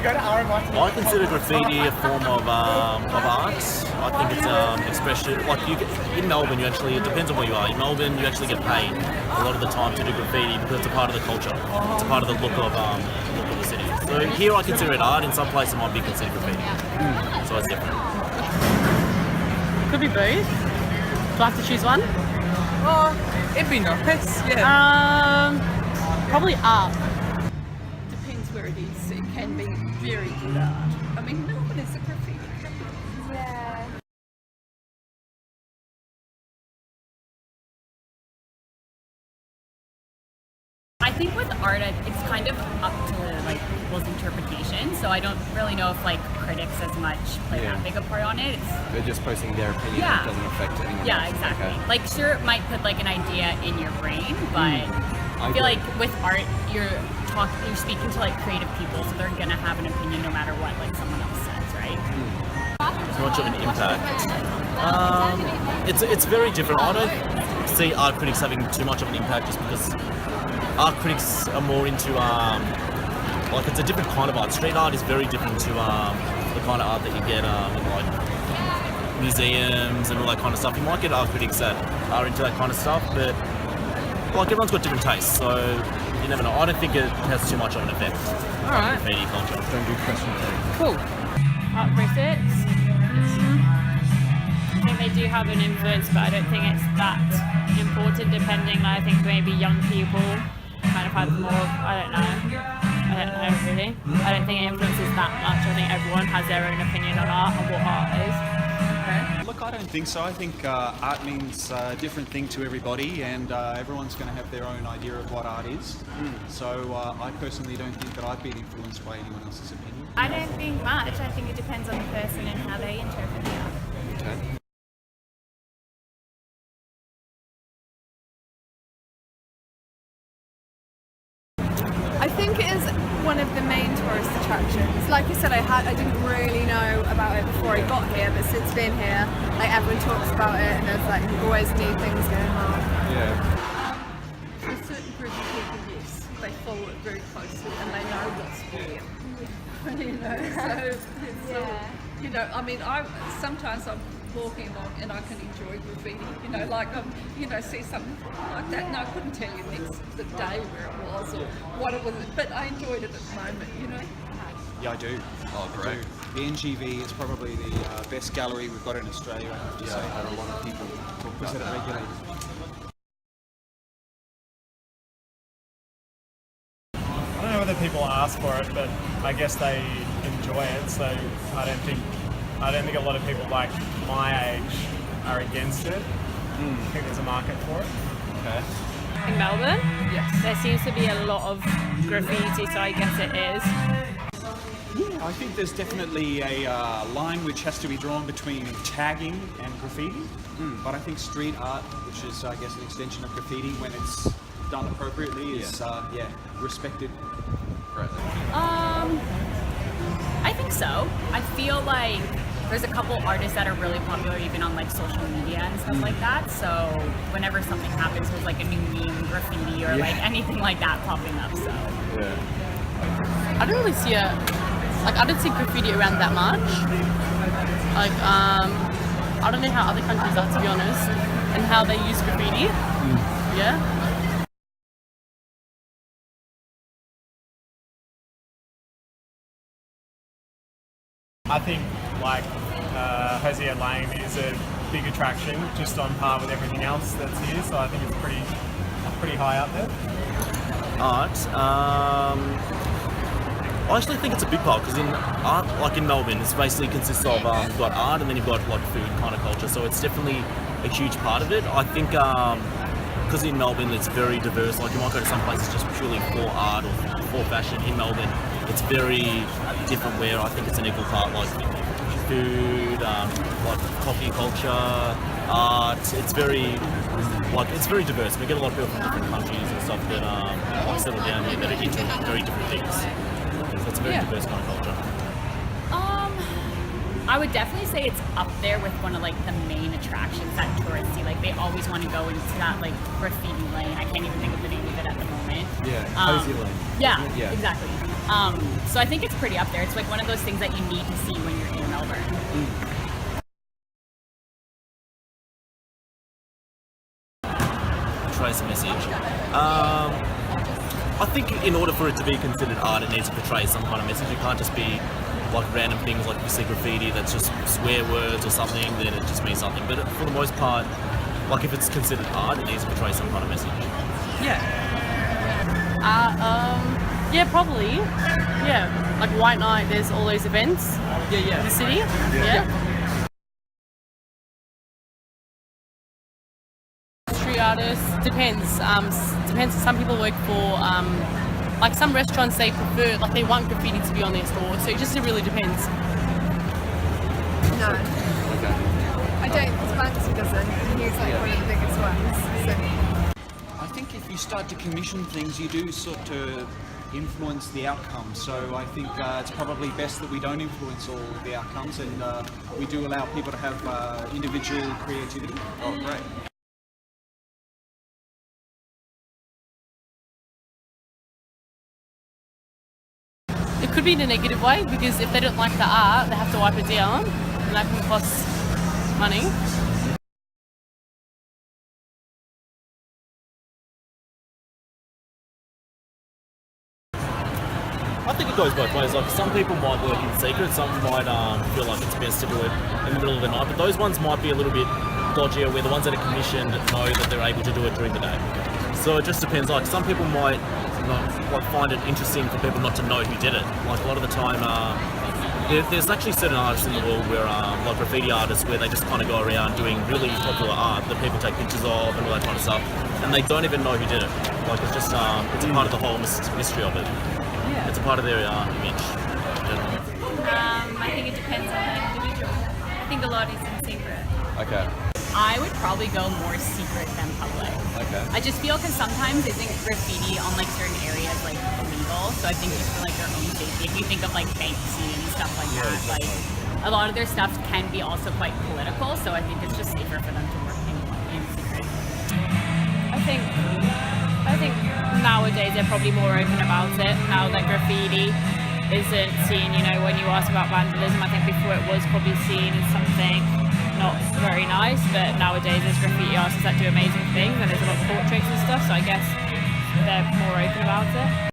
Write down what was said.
go to RMIT? I consider graffiti a form of art. I think it's expression. Like in Melbourne, you actually, it depends on where you are. In Melbourne, you actually get paid a lot of the time to do graffiti because it's a part of the culture. It's a part of the look of the city. So here, I consider it art. In some places, it might be considered graffiti. So it's different. Could be both. Do I have to choose one? Oh, it'd be nice. Yeah. Probably art. Depends where it is. It can be very good art. I mean, Melbourne is a graffiti capital. Yeah. I think with art, it's kind of up to like people's interpretation. So I don't really know if like critics as much play that big a part on it. They're just posting their opinion. Yeah. It doesn't affect anyone. Yeah, else. exactly. Okay. Like sure, it might put like an idea in your brain, but I feel like with art, you're speaking to like creative people, so they're gonna have an opinion no matter what like someone else says, right? Too much of an impact. It's very different. I don't see art critics having too much of an impact just because art critics are more into like it's a different kind of art. Street art is very different to the kind of art that you get in like museums and all that kind of stuff. You might get art critics that are into that kind of stuff, but like everyone's got different tastes, so you never know. I don't think it has too much of an effect. All right. Graffiti culture. Don't do question three. Cool. Art critics. I think they do have an influence, but I don't think it's that important. Depending, like, I think maybe young people kind of have more. I don't know really. I don't think it influences that much. I think everyone has their own opinion on art and what art is. Look, I don't think so. I think art means a different thing to everybody, and everyone's going to have their own idea of what art is. So I personally don't think that I've been influenced by anyone else's opinion. I don't think much. I think it depends on the person and how they interpret the art. Okay. I think it is one of the main tourist attractions. Like you said, I didn't really know about it before I got here, but since being here, like everyone talks about it, and there's like always new things going on. Yeah. For a certain group of people, yes, they follow it very closely and they know what's there. You know, so it's, you know, I mean, sometimes I'm walking along and I can enjoy graffiti. You know, like see something like that, and I couldn't tell you the day where it was or what it was, but I enjoyed it at the moment. You know. Yeah, I do. Oh, great. The NGV is probably the best gallery we've got in Australia, I have to say. I've had a lot of people talk about Visit it that. regularly. I don't know whether people ask for it, but I guess they enjoy it. So I don't think a lot of people like my age are against it. I think there's a market for it. Okay. In Melbourne, Yes. there seems to be a lot of graffiti, so I guess it is. Yeah, I think there's definitely a line which has to be drawn between tagging and graffiti. But I think street art, which is, I guess, an extension of graffiti when it's done appropriately, is respected. I think so. I feel like there's a couple artists that are really popular even on like social media and stuff like that. So whenever something happens, there's like a new meme, graffiti, or like anything like that popping up. So I don't really see it. Like, I don't see graffiti around that much. Like, I don't know how other countries are, to be honest, and how they use graffiti. Yeah. I think like Hosier Lane is a big attraction, just on par with everything else that's here. So I think it's pretty high up there. Art. I actually think it's a big part because in art, like in Melbourne, it's basically consists of you've got art and then you've got like food kind of culture. So it's definitely a huge part of it. I think because in Melbourne it's very diverse. Like you might go to some places just purely for art or for fashion. In Melbourne, it's very different. Where I think it's an equal part, like food, like coffee culture, art. It's very diverse. We get a lot of people from different countries and stuff that settle down here that are into very different things. So it's a very diverse kind of culture. I would definitely say it's up there with one of like the main attractions that tourists see. Like they always want to go into that like graffiti lane. I can't even think of the name of it at the moment. Yeah, Hosier Lane. Yeah, exactly. So I think it's pretty up there. It's like one of those things that you need to see when you're in Melbourne. Portrays a message. I think in order for it to be considered art, it needs to portray some kind of message. It can't just be like random things like if you see graffiti that's just swear words or something, then it just means something. But for the most part, like if it's considered art, it needs to portray some kind of message. Yeah, probably. Yeah, like White Night, there's all those events in the city. Yeah. Street artists, depends. Depends. Some people work for, like some restaurants, they prefer, like they want graffiti to be on their store. So it just really depends. No. I don't, because Banksy doesn't, and he's like one of the biggest ones. So. I think if you start to commission things, you do sort of influence the outcome. So I think it's probably best that we don't influence all of the outcomes, and we do allow people to have individual creativity. Oh, great. It could be in a negative way because if they don't like the art, they have to wipe it down, and that can cost money. I think it goes both ways. Like some people might work in secret, some might feel like it's best to do it in the middle of the night. But those ones might be a little bit dodgier, where the ones that are commissioned know that they're able to do it during the day. So it just depends. Like some people might like find it interesting for people not to know who did it. Like a lot of the time, there's actually certain artists in the world where like graffiti artists, where they just kind of go around doing really popular art that people take pictures of and all that kind of stuff, and they don't even know who did it. Like it's just it's a part of the whole mystery of it. It's a part of their image. I think it depends on the individual. I think a lot is in secret. Okay. I would probably go more secret than public. Okay. I just feel because sometimes isn't graffiti on like certain areas like illegal, so I think just for like their own safety. If you think of like Banksy and stuff like that, like a lot of their stuff can be also quite political, so I think it's just safer for them to work in secret. I think nowadays they're probably more open about it now that graffiti isn't seen, you know, when you ask about vandalism, I think before it was probably seen as something not very nice, but nowadays there's graffiti artists that do amazing things and there's a lot of portraits and stuff, so I guess they're more open about it.